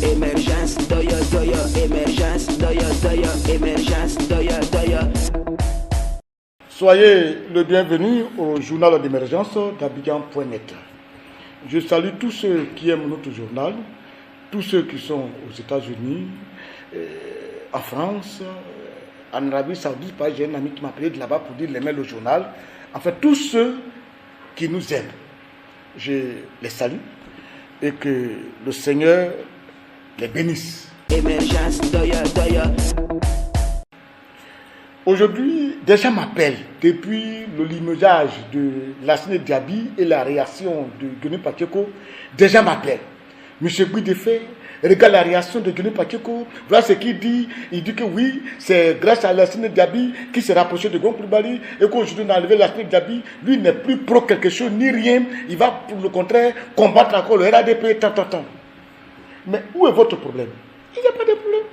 Émergence, doya, doya, émergence, doya, doya, émergence, doya, doya. Soyez le bienvenu au journal d'émergence d'Abidjan.net. Je salue tous ceux qui aiment notre journal, tous ceux qui sont aux États-Unis, en France, en Arabie Saoudite. J'ai un ami qui m'a appelé de là-bas pour dire aimer le journal. En fait, tous ceux qui nous aiment, je les salue et que le Seigneur les bénisse. Émergence, doya, doya. Aujourd'hui, des gens m'appellent depuis le limogeage de Lassine Diaby et la réaction de Guéné Pacheco. Des gens m'appellent. Monsieur Guidefé, regarde la réaction de Guéné Pacheco. Voilà ce qu'il dit. Il dit que oui, c'est grâce à Lassine Diaby qui s'est rapproché de Gon Coulibaly et qu'aujourd'hui on a enlevé Lassine Diaby. Lui n'est plus pro quelque chose ni rien. Il va pour le contraire combattre encore le RADP. Tant. Mais où est votre problème? Il n'y a pas de problème.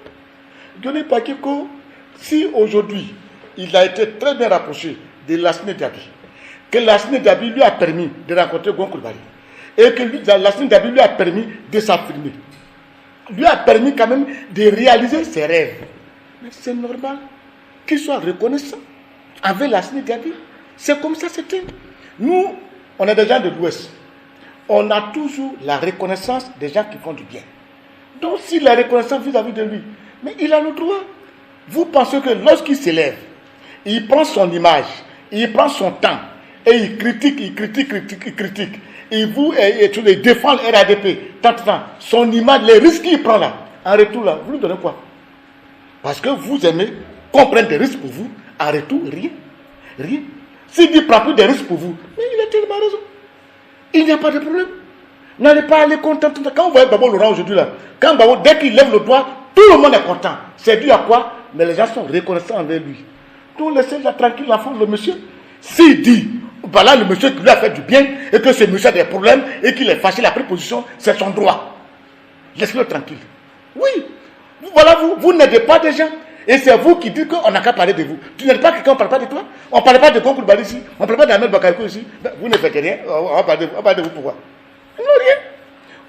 Guéné Pacheco, si aujourd'hui il a été très bien rapproché de Lassine Diaby, que Lassine Diaby lui a permis de rencontrer Gon Coulibaly, et que Lassine Diaby lui a permis de s'affirmer, lui a permis quand même de réaliser ses rêves. Mais c'est normal qu'il soit reconnaissant avec Lassine Diaby. C'est comme ça c'était. Nous, on est des gens de l'Ouest. On a toujours la reconnaissance des gens qui font du bien. Donc s'il a la reconnaissance vis-à-vis de lui, mais il a le droit. Vous pensez que lorsqu'il s'élève, il prend son image, il prend son temps, et il critique. Il défend le RADP, tant. Son image, les risques qu'il prend là, en retour là, vous lui donnez quoi? Parce que vous aimez qu'on prenne des risques pour vous, en retour, rien. S'il dit prend plus des risques pour vous, mais il a tellement raison. Il n'y a pas de problème. N'allez pas aller content. Quand vous voyez Babo Laurent aujourd'hui là, dès qu'il lève le doigt, tout le monde est content. C'est dû à quoi? Mais les gens sont reconnaissants envers lui. Donc laissez-la tranquille l'enfant, le monsieur. S'il dit, voilà le monsieur qui lui a fait du bien, et que ce monsieur a des problèmes, et qu'il est fâché, la préposition, c'est son droit. Laissez-le tranquille. Oui, voilà, vous n'aidez pas des gens. Et c'est vous qui dites qu'on n'a qu'à parler de vous. Tu n'aides pas quelqu'un, on ne parle pas de toi. On ne parle pas de Gon Coulibaly ici. On ne parle pas d'Ahmed Bakayoko ici. Ben, vous ne faites rien. On va parler de vous pourquoi? Non, rien.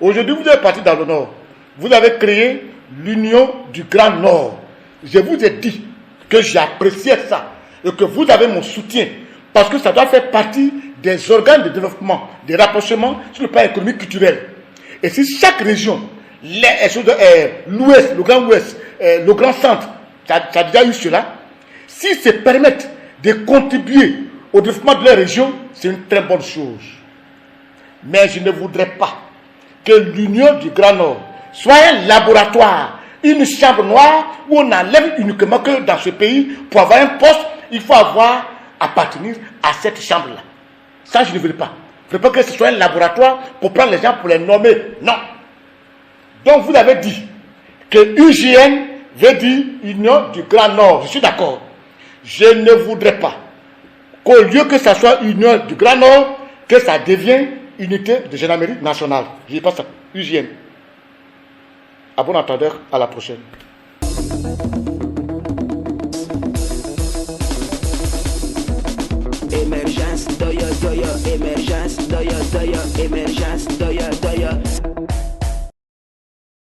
Aujourd'hui, vous êtes parti dans le Nord. Vous avez créé l'Union du Grand Nord. Je vous ai dit que j'appréciais ça et que vous avez mon soutien parce que ça doit faire partie des organes de développement, des rapprochements sur le plan économique culturel. Et si chaque région, l'Ouest, le Grand Ouest, le Grand Centre, ça a déjà eu cela, s'ils se permettent de contribuer au développement de leur région, c'est une très bonne chose. Mais je ne voudrais pas que l'Union du Grand Nord soit un laboratoire, une chambre noire où on enlève uniquement que dans ce pays, pour avoir un poste, il faut appartenir à cette chambre-là. Ça, je ne veux pas. Je ne veux pas que ce soit un laboratoire pour prendre les gens pour les nommer. Non. Donc, vous avez dit que UGN veut dire Union du Grand Nord. Je suis d'accord. Je ne voudrais pas qu'au lieu que ça soit Union du Grand Nord, que ça devienne Unité de gendarmerie nationale. Je dis pas ça. UGN. À bon entendeur, à la prochaine. Émergence, doya, doya, émergence, doya, doya, émergence, doya, doya.